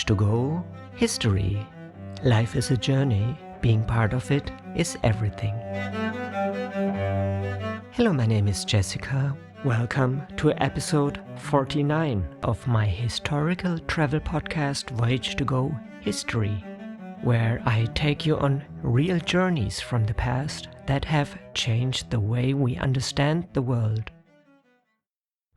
Voyage to go, history. Life is a journey, being part of it is everything. Hello, my name is Jessica. Welcome to episode 49 of my historical travel podcast Voyage to go, history, where I take you on real journeys from the past that have changed the way we understand the world.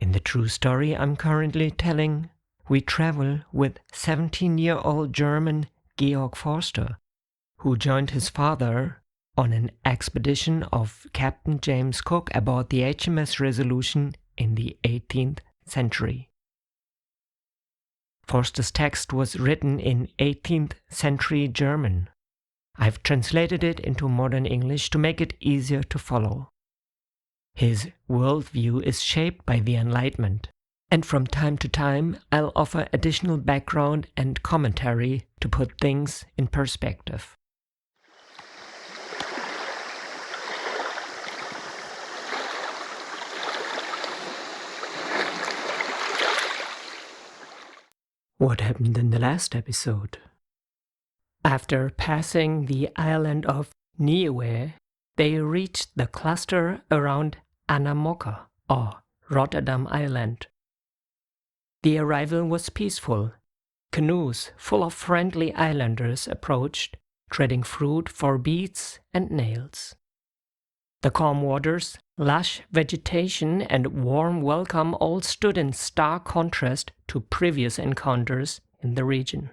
In the true story I'm currently telling, we travel with 17-year-old German Georg Forster, who joined his father on an expedition of Captain James Cook aboard the HMS Resolution in the 18th century. Forster's text was written in 18th century German. I've translated it into modern English to make it easier to follow. His worldview is shaped by the Enlightenment, and from time to time I'll offer additional background and commentary to put things in perspective. What happened in the last episode? After passing the island of Niue, they reached the cluster around Namocka, or Rotterdam Island. The arrival was peaceful. Canoes full of friendly islanders approached, trading fruit for beads and nails. The calm waters, lush vegetation, and warm welcome all stood in stark contrast to previous encounters in the region.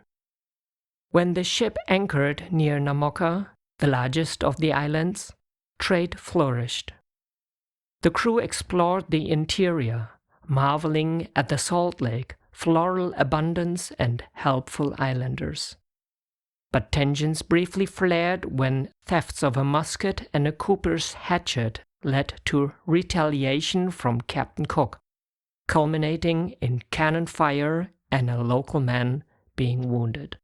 When the ship anchored near Namocka, the largest of the islands, trade flourished. The crew explored the interior, marveling at the salt lake, floral abundance, and helpful islanders. But tensions briefly flared when thefts of a musket and a cooper's hatchet led to retaliation from Captain Cook, culminating in cannon fire and a local man being wounded.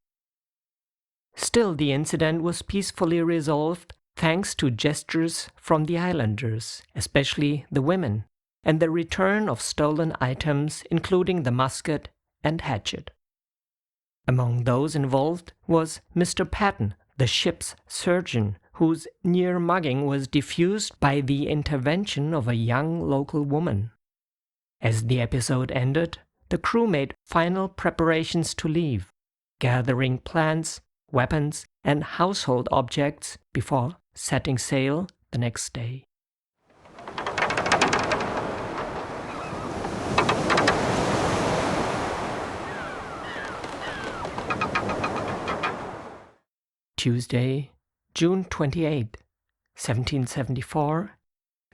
Still, the incident was peacefully resolved thanks to gestures from the islanders, especially the women, and the return of stolen items including the musket and hatchet. Among those involved was Mr. Patton, the ship's surgeon, whose near mugging was diffused by the intervention of a young local woman. As the episode ended, the crew made final preparations to leave, gathering plants, weapons, and household objects before setting sail the next day. Tuesday, June 28, 1774,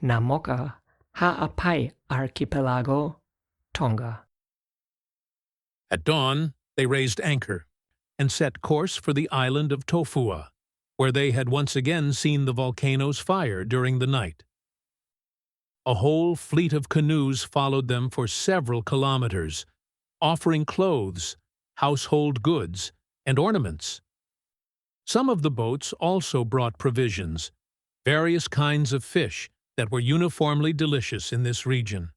Namocka, Ha'apai Archipelago, Tonga. At dawn, they raised anchor and set course for the island of Tofua, where they had once again seen the volcano's fire during the night. A whole fleet of canoes followed them for several kilometers, offering clothes, household goods, and ornaments. Some of the boats also brought provisions, various kinds of fish that were uniformly delicious in this region.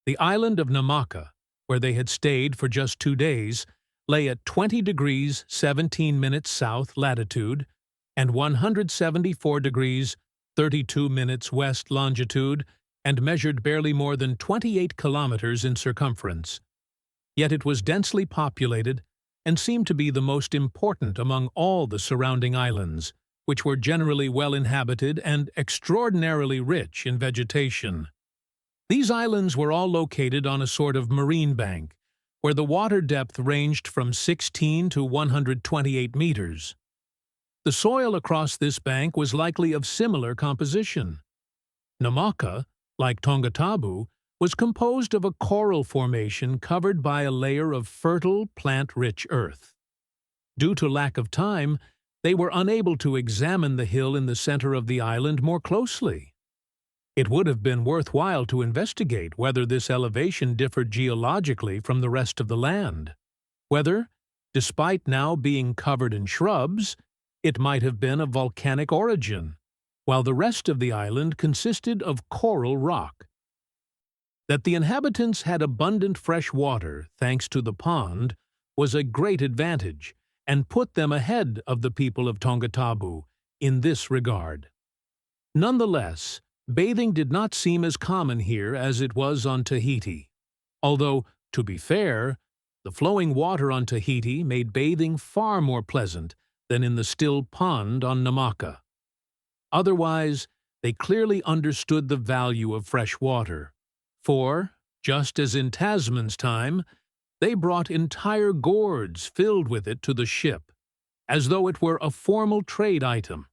The island of Namocka, where they had stayed for just 2 days, lay at 20 degrees 17 minutes south latitude and 174 degrees 32 minutes west longitude and measured barely more than 28 kilometers in circumference. Yet it was densely populated and seemed to be the most important among all the surrounding islands, which were generally well inhabited and extraordinarily rich in vegetation. These islands were all located on a sort of marine bank, where the water depth ranged from 16 to 128 meters. The soil across this bank was likely of similar composition. Namocka, like Tongatabu, was composed of a coral formation covered by a layer of fertile, plant-rich earth. Due to lack of time, they were unable to examine the hill in the center of the island more closely. It would have been worthwhile to investigate whether this elevation differed geologically from the rest of the land, whether, despite now being covered in shrubs, it might have been of volcanic origin, while the rest of the island consisted of coral rock. That the inhabitants had abundant fresh water, thanks to the pond, was a great advantage and put them ahead of the people of Tongatabu in this regard. Nonetheless, bathing did not seem as common here as it was on Tahiti, although, to be fair, the flowing water on Tahiti made bathing far more pleasant than in the still pond on Namocka. Otherwise, they clearly understood the value of fresh water, for, just as in Tasman's time, they brought entire gourds filled with it to the ship, as though it were a formal trade item.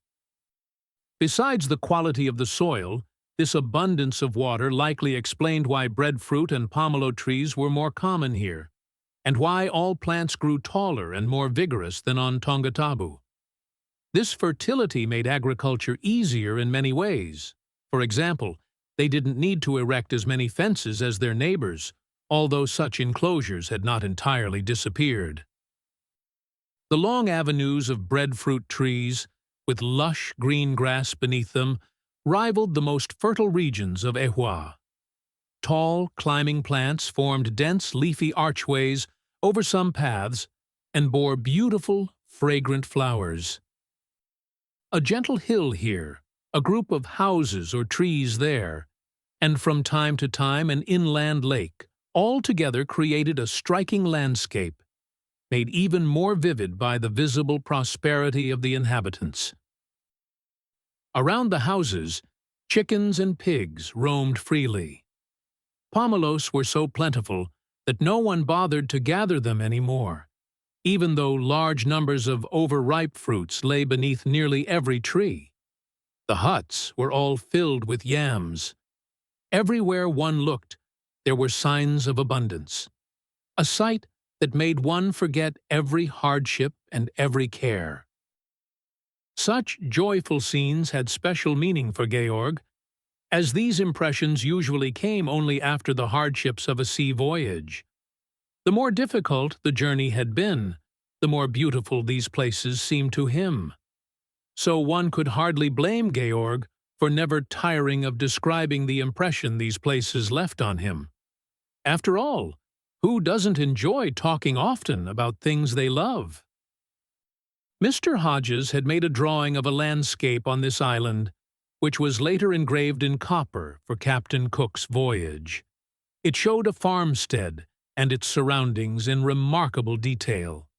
Besides the quality of the soil, this abundance of water likely explained why breadfruit and pomelo trees were more common here, and why all plants grew taller and more vigorous than on Tongatabu. This fertility made agriculture easier in many ways. For example, they didn't need to erect as many fences as their neighbors, although such enclosures had not entirely disappeared. The long avenues of breadfruit trees, with lush green grass beneath them, rivaled the most fertile regions of Ehua. Tall, climbing plants formed dense, leafy archways over some paths and bore beautiful, fragrant flowers. A gentle hill here, a group of houses or trees there, and from time to time an inland lake, all together created a striking landscape, made even more vivid by the visible prosperity of the inhabitants. Around the houses, chickens and pigs roamed freely. Pomelos were so plentiful that no one bothered to gather them anymore, even though large numbers of overripe fruits lay beneath nearly every tree. The huts were all filled with yams. Everywhere one looked, there were signs of abundance, a sight that made one forget every hardship and every care. Such joyful scenes had special meaning for Georg, as these impressions usually came only after the hardships of a sea voyage. The more difficult the journey had been, the more beautiful these places seemed to him. So one could hardly blame Georg for never tiring of describing the impression these places left on him. After all, who doesn't enjoy talking often about things they love? Mr. Hodges had made a drawing of a landscape on this island, which was later engraved in copper for Captain Cook's voyage. It showed a farmstead and its surroundings in remarkable detail.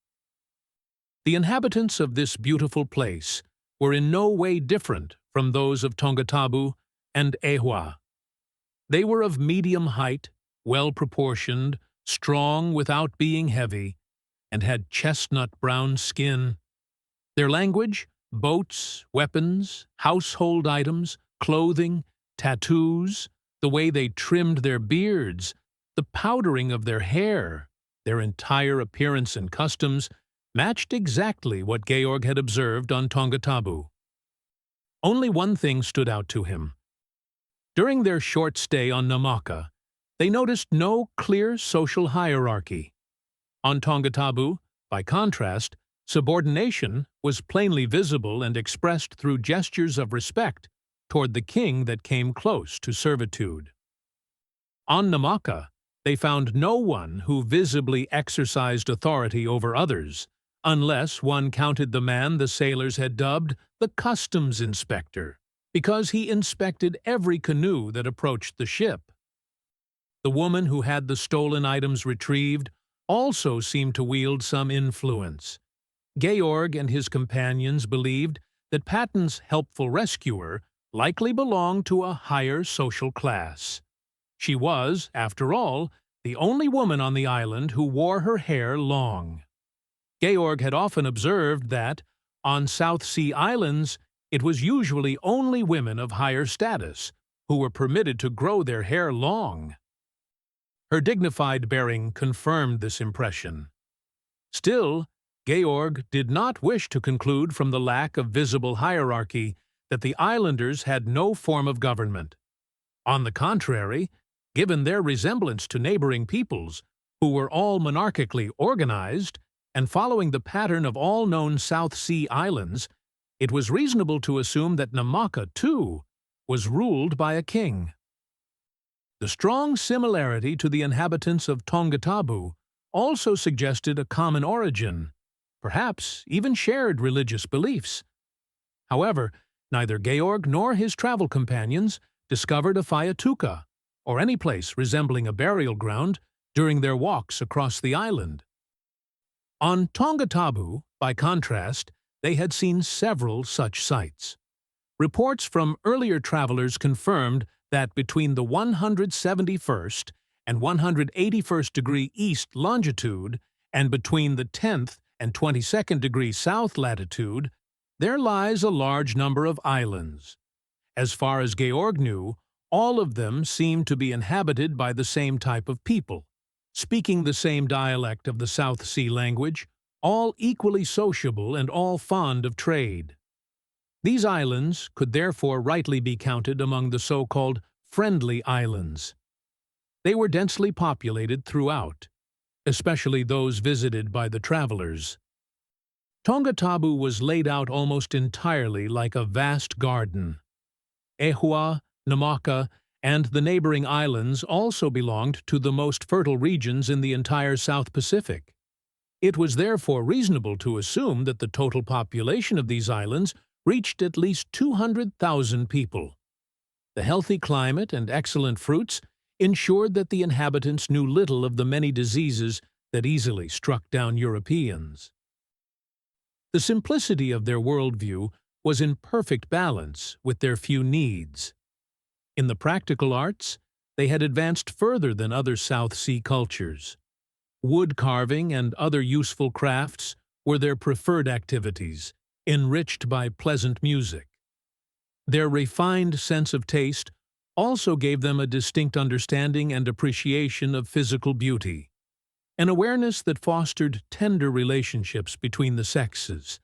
The inhabitants of this beautiful place were in no way different from those of Tongatabu and Ehua. They were of medium height, well-proportioned, strong without being heavy, and had chestnut-brown skin. Their language, boats, weapons, household items, clothing, tattoos, the way they trimmed their beards, the powdering of their hair, their entire appearance and customs matched exactly what Georg had observed on Tongatabu. Only one thing stood out to him. During their short stay on Namocka, they noticed no clear social hierarchy. On Tongatabu, by contrast, subordination was plainly visible and expressed through gestures of respect toward the king that came close to servitude. On Namocka, they found no one who visibly exercised authority over others, unless one counted the man the sailors had dubbed the customs inspector, because he inspected every canoe that approached the ship. The woman who had the stolen items retrieved also seemed to wield some influence. Georg and his companions believed that Patton's helpful rescuer likely belonged to a higher social class. She was, after all, the only woman on the island who wore her hair long. Georg had often observed that, on South Sea islands, it was usually only women of higher status who were permitted to grow their hair long. Her dignified bearing confirmed this impression. Still, Georg did not wish to conclude from the lack of visible hierarchy that the islanders had no form of government. On the contrary, given their resemblance to neighboring peoples, who were all monarchically organized, and following the pattern of all known South Sea islands, it was reasonable to assume that Namocka, too, was ruled by a king. The strong similarity to the inhabitants of Tongatabu also suggested a common origin, perhaps even shared religious beliefs. However, neither Georg nor his travel companions discovered a Vanuatu, or any place resembling a burial ground, during their walks across the island. On Tonga Tabu, by contrast, they had seen several such sites. Reports from earlier travelers confirmed that between the 171st and 181st degree east longitude and between the 10th and 22nd degree south latitude, there lies a large number of islands. As far as Georg knew, all of them seemed to be inhabited by the same type of people, speaking the same dialect of the South Sea language, all equally sociable and all fond of trade. These islands could therefore rightly be counted among the so-called friendly islands. They were densely populated throughout, especially those visited by the travelers. Tonga Tabu was laid out almost entirely like a vast garden. Ehua, Namocka, and the neighboring islands also belonged to the most fertile regions in the entire South Pacific. It was therefore reasonable to assume that the total population of these islands reached at least 200,000 people. The healthy climate and excellent fruits ensured that the inhabitants knew little of the many diseases that easily struck down Europeans. The simplicity of their worldview was in perfect balance with their few needs. In the practical arts, they had advanced further than other South Sea cultures. Wood carving and other useful crafts were their preferred activities, enriched by pleasant music. Their refined sense of taste also gave them a distinct understanding and appreciation of physical beauty, an awareness that fostered tender relationships between the sexes,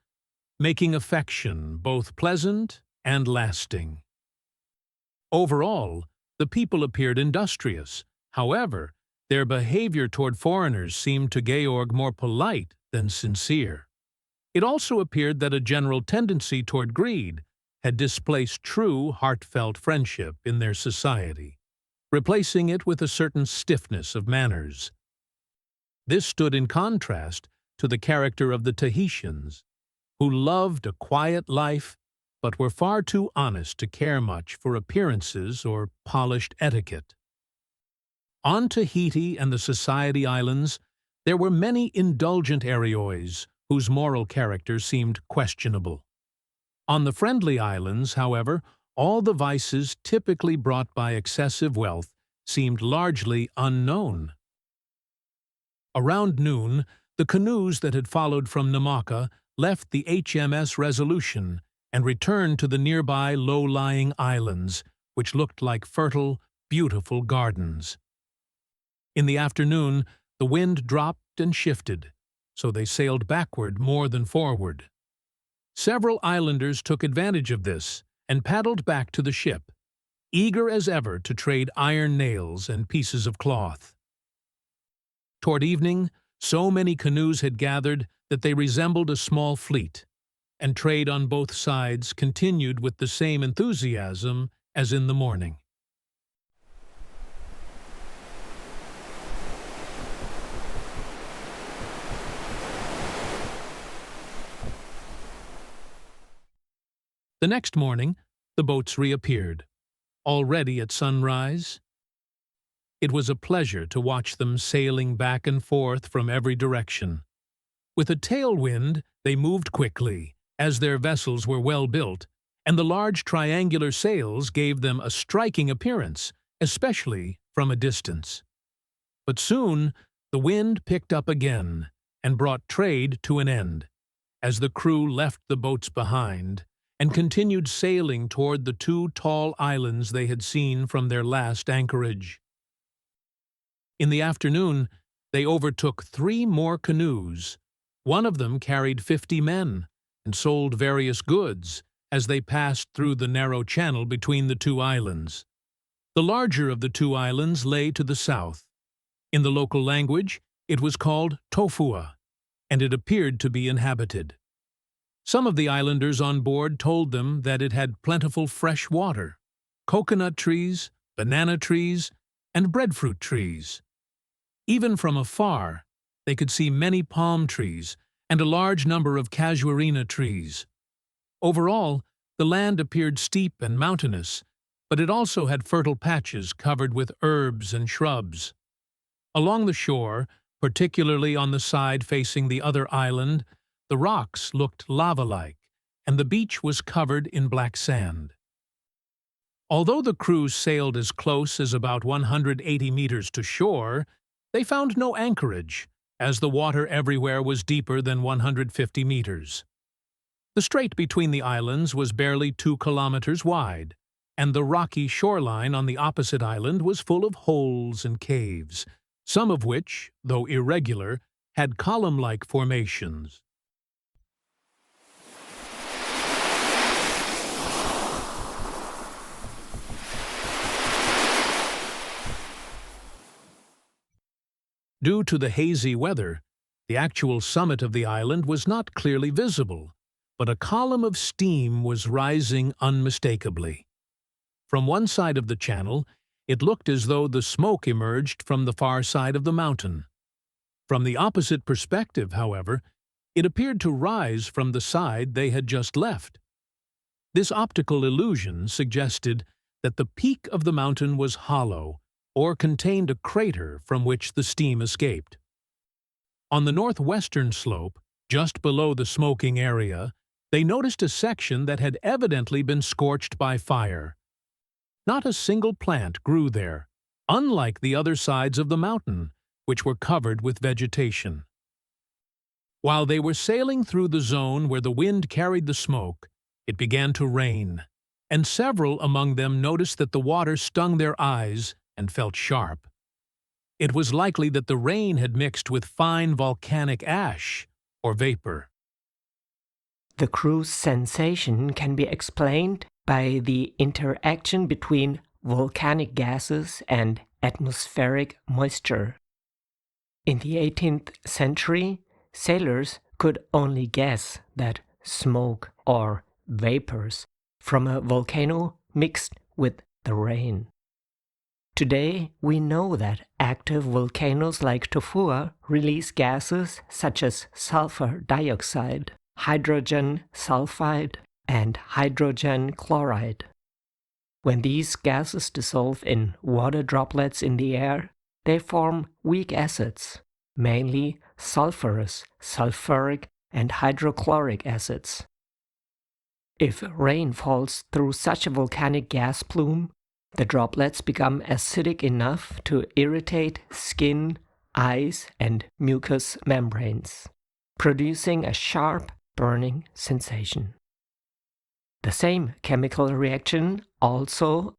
making affection both pleasant and lasting. Overall, the people appeared industrious. However, their behavior toward foreigners seemed to Georg more polite than sincere. It also appeared that a general tendency toward greed had displaced true, heartfelt friendship in their society, replacing it with a certain stiffness of manners. This stood in contrast to the character of the Tahitians, who loved a quiet life but were far too honest to care much for appearances or polished etiquette. On Tahiti and the Society Islands, there were many indulgent Ariois whose moral character seemed questionable. On the Friendly Islands, however, all the vices typically brought by excessive wealth seemed largely unknown. Around noon, the canoes that had followed from Namocka left the HMS Resolution and returned to the nearby low-lying islands, which looked like fertile, beautiful gardens. In the afternoon, the wind dropped and shifted, so they sailed backward more than forward. Several islanders took advantage of this and paddled back to the ship, eager as ever to trade iron nails and pieces of cloth. Toward evening, so many canoes had gathered that they resembled a small fleet, and trade on both sides continued with the same enthusiasm as in the morning. The next morning, the boats reappeared, already at sunrise. It was a pleasure to watch them sailing back and forth from every direction. With a tailwind, they moved quickly, as their vessels were well built, and the large triangular sails gave them a striking appearance, especially from a distance. But soon, the wind picked up again and brought trade to an end, as the crew left the boats behind and continued sailing toward the two tall islands they had seen from their last anchorage. In the afternoon, they overtook 3 more canoes. One of them carried 50 men and sold various goods as they passed through the narrow channel between the two islands. The larger of the two islands lay to the south. In the local language, it was called Tofua, and it appeared to be inhabited. Some of the islanders on board told them that it had plentiful fresh water, coconut trees, banana trees, and breadfruit trees. Even from afar, they could see many palm trees and a large number of casuarina trees. Overall, the land appeared steep and mountainous, but it also had fertile patches covered with herbs and shrubs. Along the shore, particularly on the side facing the other island, the rocks looked lava-like, and the beach was covered in black sand. Although the crew sailed as close as about 180 meters to shore, they found no anchorage, as the water everywhere was deeper than 150 meters. The strait between the islands was barely 2 kilometers wide, and the rocky shoreline on the opposite island was full of holes and caves, some of which, though irregular, had column-like formations. Due to the hazy weather, the actual summit of the island was not clearly visible, but a column of steam was rising unmistakably. From one side of the channel, it looked as though the smoke emerged from the far side of the mountain. From the opposite perspective, however, it appeared to rise from the side they had just left. This optical illusion suggested that the peak of the mountain was hollow or contained a crater from which the steam escaped. On the northwestern slope, just below the smoking area, they noticed a section that had evidently been scorched by fire. Not a single plant grew there, unlike the other sides of the mountain, which were covered with vegetation. While they were sailing through the zone where the wind carried the smoke, it began to rain, and several among them noticed that the water stung their eyes and felt sharp. It was likely that the rain had mixed with fine volcanic ash or vapor. The crew's sensation can be explained by the interaction between volcanic gases and atmospheric moisture. In the 18th century, sailors could only guess that smoke or vapors from a volcano mixed with the rain. Today, we know that active volcanoes like Tofua release gases such as sulfur dioxide, hydrogen sulfide, and hydrogen chloride. When these gases dissolve in water droplets in the air, they form weak acids, mainly sulfurous, sulfuric, and hydrochloric acids. If rain falls through such a volcanic gas plume, the droplets become acidic enough to irritate skin, eyes, and mucous membranes, producing a sharp, burning sensation. The same chemical reactions also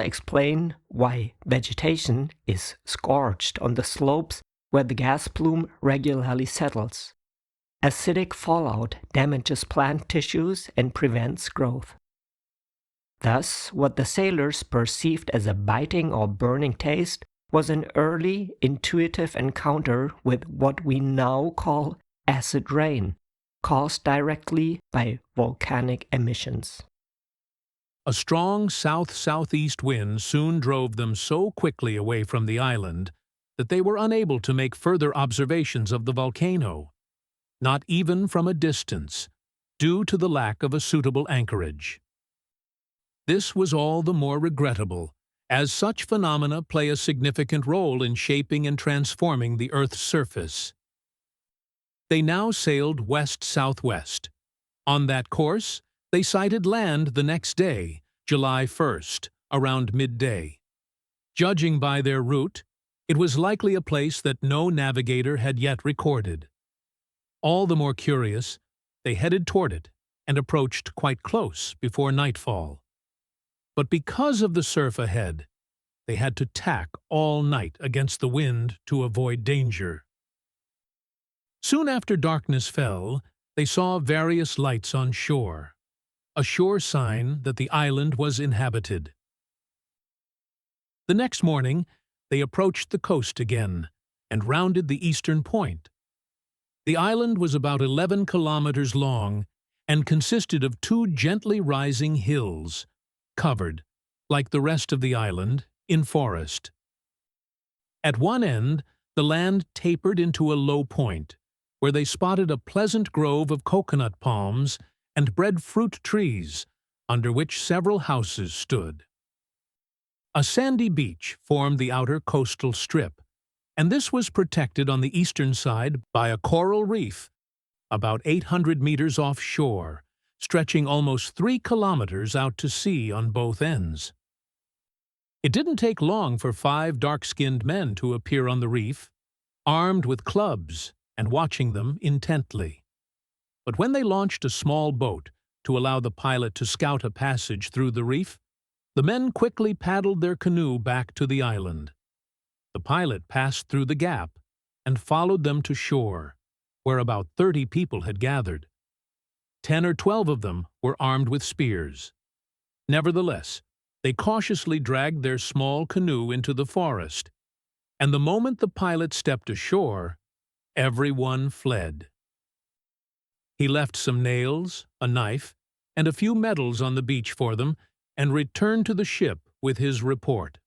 explain why vegetation is scorched on the slopes where the gas plume regularly settles. Acidic fallout damages plant tissues and prevents growth. Thus, what the sailors perceived as a biting or burning taste was an early, intuitive encounter with what we now call acid rain, caused directly by volcanic emissions. A strong south-southeast wind soon drove them so quickly away from the island that they were unable to make further observations of the volcano, not even from a distance, due to the lack of a suitable anchorage. This was all the more regrettable, as such phenomena play a significant role in shaping and transforming the Earth's surface. They now sailed west-southwest. On that course, they sighted land the next day, July 1st, around midday. Judging by their route, it was likely a place that no navigator had yet recorded. All the more curious, they headed toward it and approached quite close before nightfall. But because of the surf ahead, they had to tack all night against the wind to avoid danger. Soon after darkness fell, they saw various lights on shore, a sure sign that the island was inhabited. The next morning, they approached the coast again and rounded the eastern point. The island was about 11 kilometers long and consisted of 2 gently rising hills, covered, like the rest of the island, in forest. At one end, the land tapered into a low point, where they spotted a pleasant grove of coconut palms and breadfruit trees, under which several houses stood. A sandy beach formed the outer coastal strip, and this was protected on the eastern side by a coral reef, about 800 meters offshore, stretching almost 3 kilometers out to sea on both ends. It didn't take long for 5 dark-skinned men to appear on the reef, armed with clubs and watching them intently. But when they launched a small boat to allow the pilot to scout a passage through the reef, the men quickly paddled their canoe back to the island. The pilot passed through the gap and followed them to shore, where about 30 people had gathered. 10 or 12 of them were armed with spears. Nevertheless, they cautiously dragged their small canoe into the forest, and the moment the pilot stepped ashore, everyone fled. He left some nails, a knife, and a few medals on the beach for them, and returned to the ship with his report.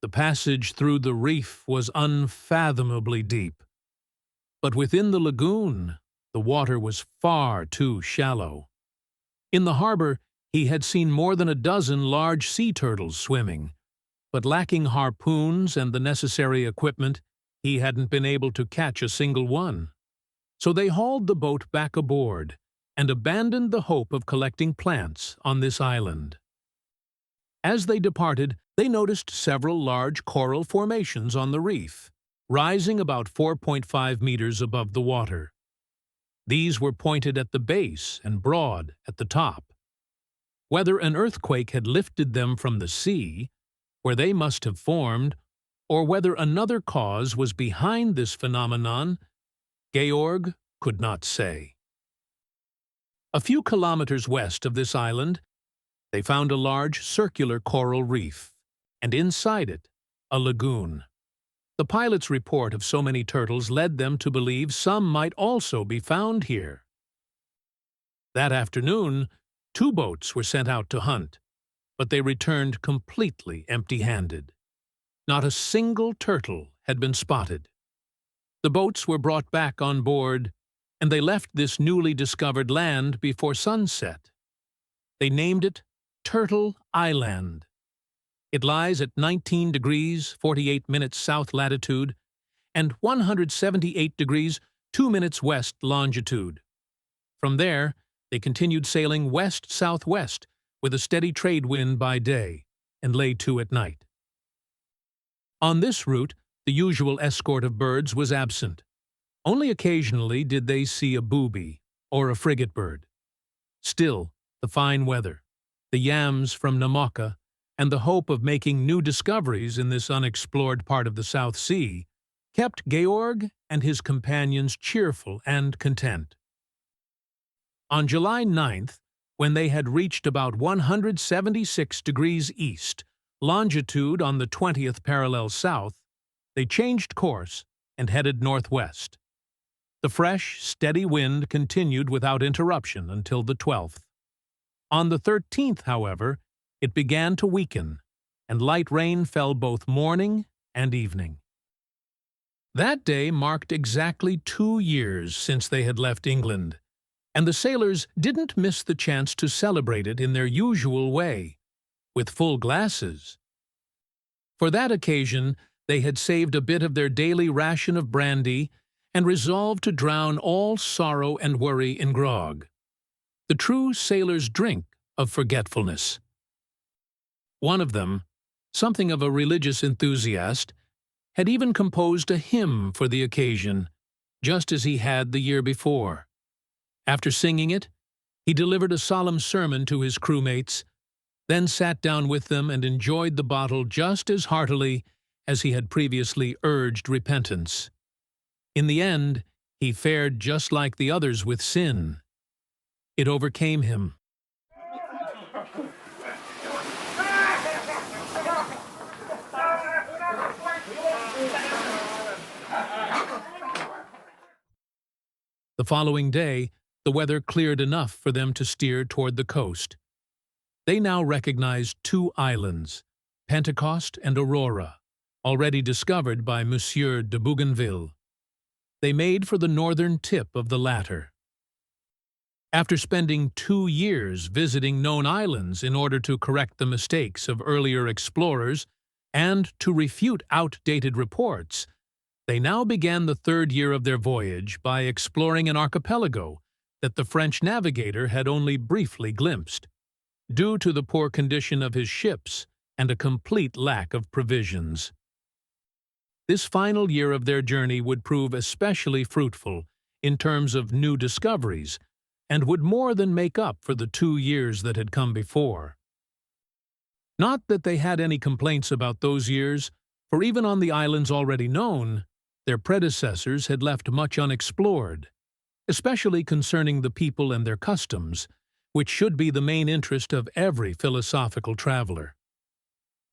The passage through the reef was unfathomably deep, but within the lagoon, the water was far too shallow. In the harbor, he had seen more than a dozen large sea turtles swimming, but lacking harpoons and the necessary equipment, he hadn't been able to catch a single one. So they hauled the boat back aboard and abandoned the hope of collecting plants on this island. As they departed, they noticed several large coral formations on the reef, rising about 4.5 meters above the water. These were pointed at the base and broad at the top. Whether an earthquake had lifted them from the sea, where they must have formed, or whether another cause was behind this phenomenon, Georg could not say. A few kilometers west of this island, they found a large circular coral reef, and inside it, a lagoon. The pilot's report of so many turtles led them to believe some might also be found here. That afternoon, 2 boats were sent out to hunt, but they returned completely empty-handed. Not a single turtle had been spotted. The boats were brought back on board, and they left this newly discovered land before sunset. They named it Turtle Island. It lies at 19 degrees 48 minutes south latitude and 178 degrees 2 minutes west longitude. From there, they continued sailing west-southwest with a steady trade wind by day and lay to at night. On this route, the usual escort of birds was absent. Only occasionally did they see a booby or a frigate bird. Still, the fine weather, the yams from Namocka, and the hope of making new discoveries in this unexplored part of the South Sea kept Georg and his companions cheerful and content. On July 9th, when they had reached about 176 degrees east, longitude on the 20th parallel south, they changed course and headed northwest. The fresh, steady wind continued without interruption until the 12th. On the 13th, however, it began to weaken, and light rain fell both morning and evening. That day marked exactly 2 years since they had left England, and the sailors didn't miss the chance to celebrate it in their usual way, with full glasses. For that occasion, they had saved a bit of their daily ration of brandy and resolved to drown all sorrow and worry in grog, the true sailor's drink of forgetfulness. One of them, something of a religious enthusiast, had even composed a hymn for the occasion, just as he had the year before. After singing it, he delivered a solemn sermon to his crewmates, then sat down with them and enjoyed the bottle just as heartily as he had previously urged repentance. In the end, he fared just like the others with sin. It overcame him. The following day, the weather cleared enough for them to steer toward the coast. They now recognized 2 islands, Pentecost and Aurora, already discovered by Monsieur de Bougainville. They made for the northern tip of the latter. After spending 2 years visiting known islands in order to correct the mistakes of earlier explorers and to refute outdated reports, they now began the 3rd year of their voyage by exploring an archipelago that the French navigator had only briefly glimpsed, due to the poor condition of his ships and a complete lack of provisions. This final year of their journey would prove especially fruitful in terms of new discoveries, and would more than make up for the 2 years that had come before. Not that they had any complaints about those years, for even on the islands already known, their predecessors had left much unexplored, especially concerning the people and their customs, which should be the main interest of every philosophical traveler.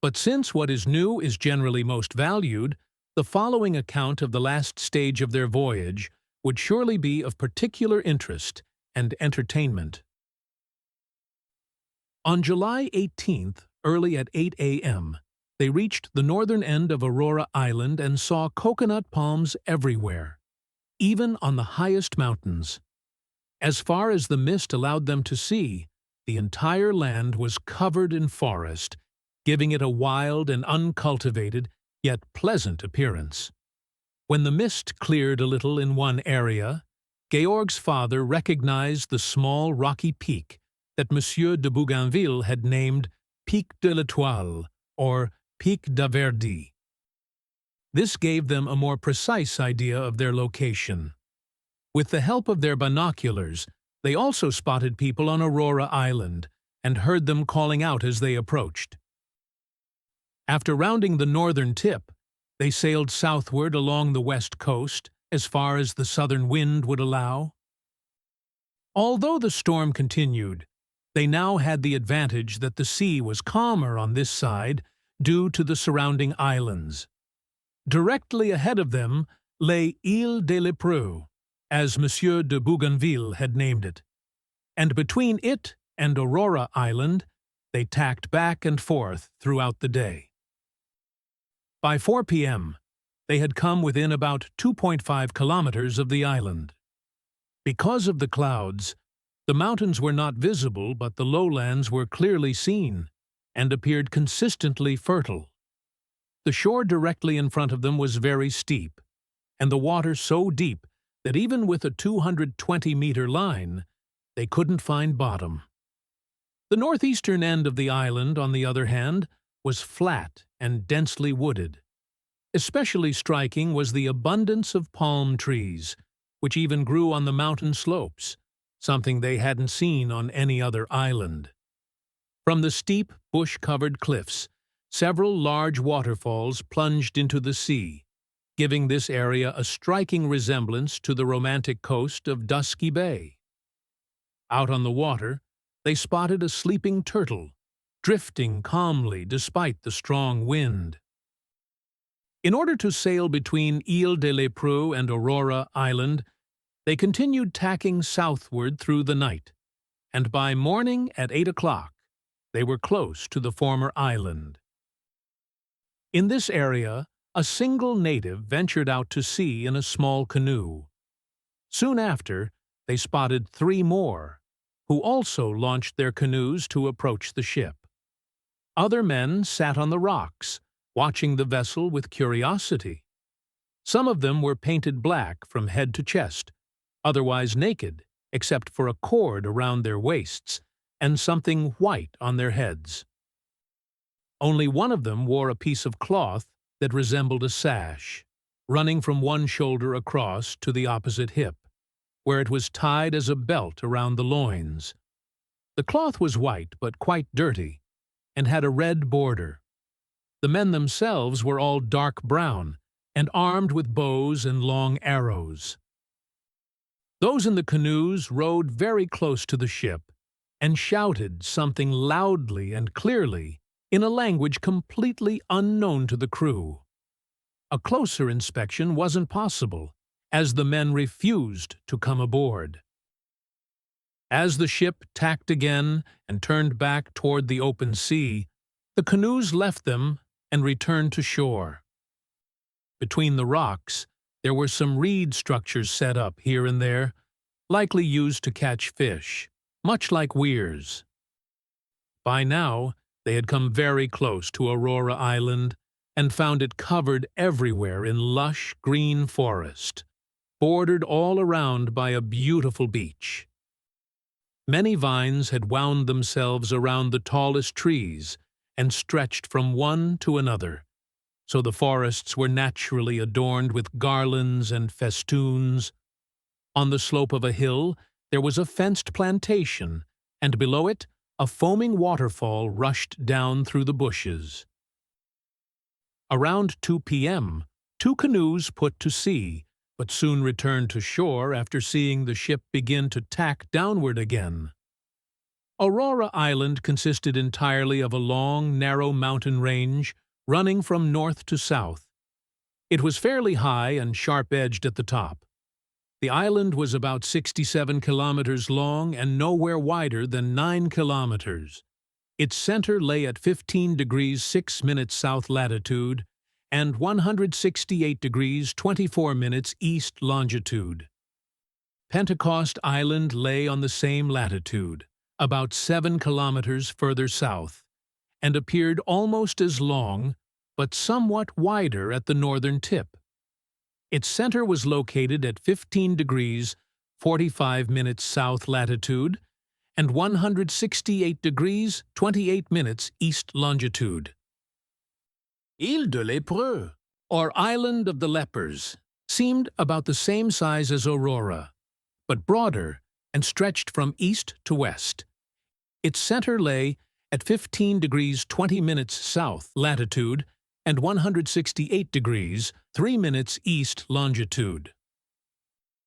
But since what is new is generally most valued, the following account of the last stage of their voyage would surely be of particular interest and entertainment. On July 18th, early at 8 a.m., they reached the northern end of Aurora Island and saw coconut palms everywhere, even on the highest mountains. As far as the mist allowed them to see, the entire land was covered in forest, giving it a wild and uncultivated, yet pleasant appearance. When the mist cleared a little in one area, Georg's father recognized the small rocky peak that Monsieur de Bougainville had named Pic de l'Étoile, or Pic d'Averdy. This gave them a more precise idea of their location. With the help of their binoculars, they also spotted people on Aurora Island and heard them calling out as they approached. After rounding the northern tip, they sailed southward along the west coast as far as the southern wind would allow. Although the storm continued, they now had the advantage that the sea was calmer on this side due to the surrounding islands. Directly ahead of them lay Île de Lépreux, as Monsieur de Bougainville had named it, and between it and Aurora Island they tacked back and forth throughout the day. By 4 p.m., they had come within about 2.5 kilometers of the island. Because of the clouds, the mountains were not visible, but the lowlands were clearly seen and appeared consistently fertile. The shore directly in front of them was very steep, and the water so deep that even with a 220-meter line, they couldn't find bottom. The northeastern end of the island, on the other hand, was flat and densely wooded. Especially striking was the abundance of palm trees, which even grew on the mountain slopes, something they hadn't seen on any other island. From the steep, bush-covered cliffs, several large waterfalls plunged into the sea, giving this area a striking resemblance to the romantic coast of Dusky Bay. Out on the water, they spotted a sleeping turtle, drifting calmly despite the strong wind. In order to sail between Île de Lépreux and Aurora Island, they continued tacking southward through the night, and by morning at 8 o'clock, they were close to the former island. In this area, a single native ventured out to sea in a small canoe. Soon after, they spotted 3 more, who also launched their canoes to approach the ship. Other men sat on the rocks, watching the vessel with curiosity. Some of them were painted black from head to chest, otherwise naked, except for a cord around their waists and something white on their heads. Only one of them wore a piece of cloth that resembled a sash, running from one shoulder across to the opposite hip, where it was tied as a belt around the loins. The cloth was white but quite dirty, and had a red border. The men themselves were all dark brown and armed with bows and long arrows. Those in the canoes rowed very close to the ship and shouted something loudly and clearly in a language completely unknown to the crew. A closer inspection wasn't possible, as the men refused to come aboard. As the ship tacked again and turned back toward the open sea, the canoes left them and returned to shore. Between the rocks, there were some reed structures set up here and there, likely used to catch fish, much like weirs. By now, they had come very close to Aurora Island and found it covered everywhere in lush green forest, bordered all around by a beautiful beach. Many vines had wound themselves around the tallest trees and stretched from one to another, so the forests were naturally adorned with garlands and festoons. On the slope of a hill there was a fenced plantation, and below it a foaming waterfall rushed down through the bushes. Around 2 p.m., 2 canoes put to sea, but soon returned to shore after seeing the ship begin to tack downward again. Aurora Island consisted entirely of a long, narrow mountain range running from north to south. It was fairly high and sharp-edged at the top. The island was about 67 kilometers long and nowhere wider than 9 kilometers. Its center lay at 15 degrees 6 minutes south latitude and 168 degrees 24 minutes east longitude. Pentecost Island lay on the same latitude, about 7 kilometers further south, and appeared almost as long, but somewhat wider at the northern tip. Its center was located at 15 degrees 45 minutes south latitude and 168 degrees 28 minutes east longitude. Île de Lépreux, or Island of the Lepers, seemed about the same size as Aurora, but broader and stretched from east to west. Its center lay at 15 degrees 20 minutes south latitude and 168 degrees 3 minutes east longitude.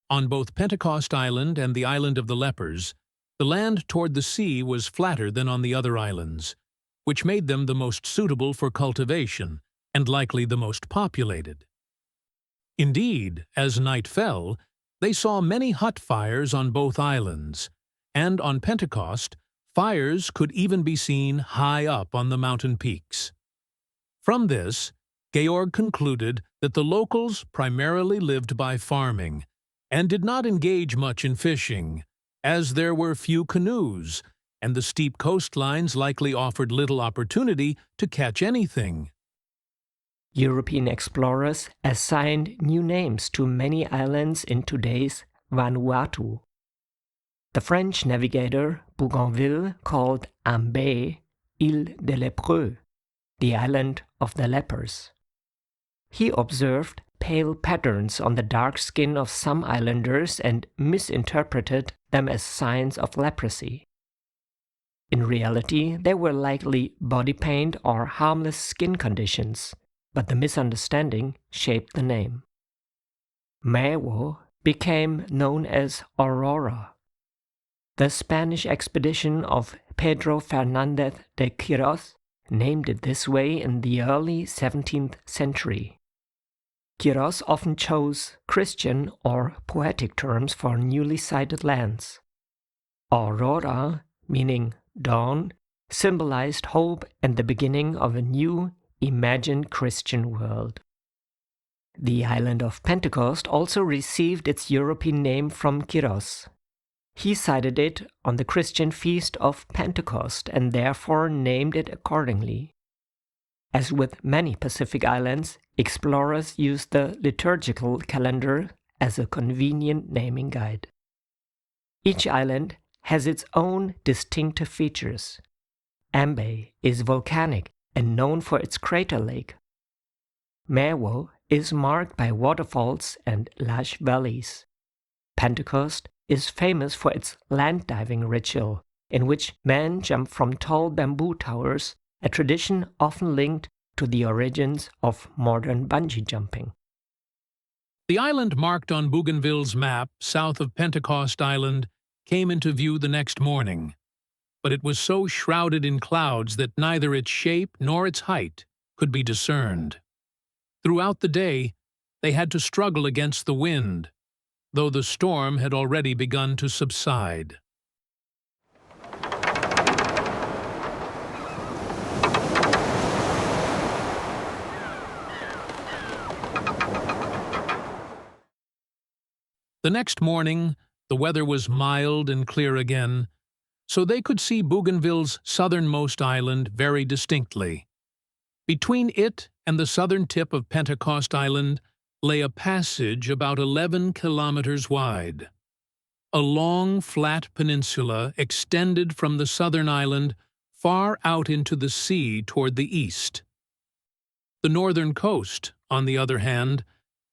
On both Pentecost Island and the Island of the Lepers, the land toward the sea was flatter than on the other islands, which made them the most suitable for cultivation and likely the most populated. Indeed, as night fell, they saw many hut fires on both islands, and on Pentecost, fires could even be seen high up on the mountain peaks. From this, Georg concluded that the locals primarily lived by farming and did not engage much in fishing, as there were few canoes, and the steep coastlines likely offered little opportunity to catch anything. European explorers assigned new names to many islands in today's Vanuatu. The French navigator Bougainville called Ambé Île de Lépreux, the island of the lepers. He observed pale patterns on the dark skin of some islanders and misinterpreted them as signs of leprosy. In reality, they were likely body paint or harmless skin conditions, but the misunderstanding shaped the name. Mewo became known as Aurora. The Spanish expedition of Pedro Fernández de Quirós named it this way in the early 17th century. Quirós often chose Christian or poetic terms for newly sighted lands. Aurora, meaning dawn, symbolized hope and the beginning of a new, imagined Christian world. The island of Pentecost also received its European name from Quirós. He cited it on the Christian feast of Pentecost and therefore named it accordingly. As with many Pacific islands, explorers used the liturgical calendar as a convenient naming guide. Each island has its own distinctive features. Ambé is volcanic and known for its crater lake. Mewo is marked by waterfalls and lush valleys. Pentecost is famous for its land diving ritual, in which men jump from tall bamboo towers, a tradition often linked to the origins of modern bungee jumping. The island marked on Bougainville's map, south of Pentecost Island, came into view the next morning, but it was so shrouded in clouds that neither its shape nor its height could be discerned. Throughout the day, they had to struggle against the wind, though the storm had already begun to subside. The next morning, the weather was mild and clear again, so they could see Bougainville's southernmost island very distinctly. Between it and the southern tip of Pentecost Island lay a passage about 11 kilometers wide. A long, flat peninsula extended from the southern island far out into the sea toward the east. The northern coast, on the other hand,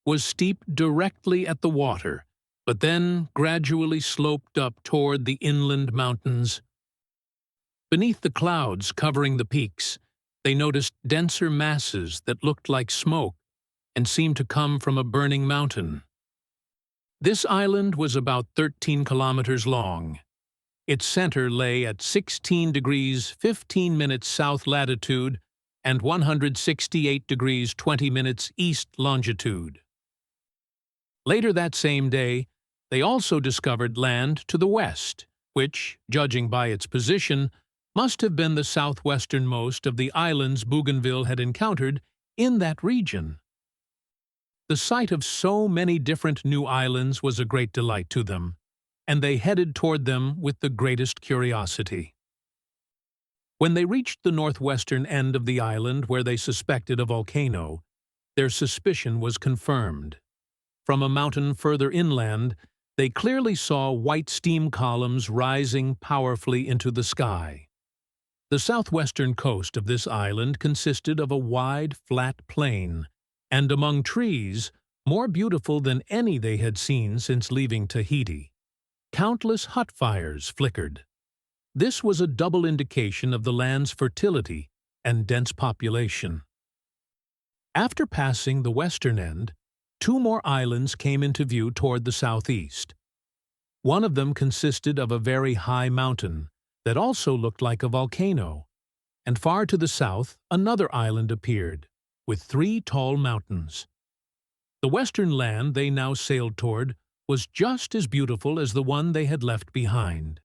was steep directly at the water, but then gradually sloped up toward the inland mountains. Beneath the clouds covering the peaks, they noticed denser masses that looked like smoke and seemed to come from a burning mountain. This island was about 13 kilometers long. Its center lay at 16 degrees 15 minutes south latitude and 168 degrees 20 minutes east longitude. Later that same day, they also discovered land to the west, which, judging by its position, must have been the southwesternmost of the islands Bougainville had encountered in that region. The sight of so many different new islands was a great delight to them, and they headed toward them with the greatest curiosity. When they reached the northwestern end of the island where they suspected a volcano, their suspicion was confirmed. From a mountain further inland, they clearly saw white steam columns rising powerfully into the sky. The southwestern coast of this island consisted of a wide, flat plain, and among trees, more beautiful than any they had seen since leaving Tahiti. Countless hut fires flickered. This was a double indication of the land's fertility and dense population. After passing the western end, 2 more islands came into view toward the southeast. One of them consisted of a very high mountain that also looked like a volcano, and far to the south another island appeared, with 3 tall mountains. The western land they now sailed toward was just as beautiful as the one they had left behind.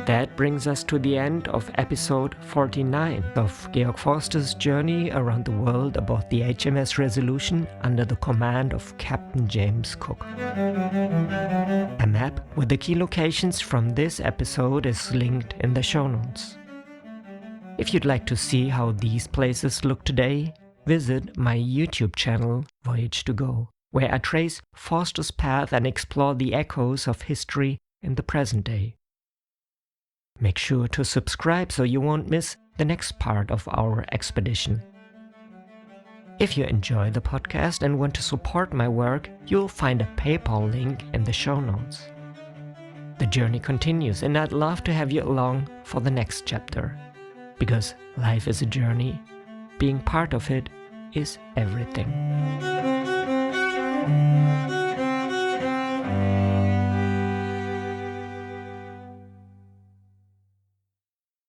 That brings us to the end of episode 49 of Georg Forster's journey around the world aboard the HMS Resolution under the command of Captain James Cook. A map with the key locations from this episode is linked in the show notes. If you'd like to see how these places look today, visit my YouTube channel, Voyage to Go, where I trace Forster's path and explore the echoes of history in the present day. Make sure to subscribe so you won't miss the next part of our expedition. If you enjoy the podcast and want to support my work, you'll find a PayPal link in the show notes. The journey continues, and I'd love to have you along for the next chapter. Because life is a journey, being part of it is everything.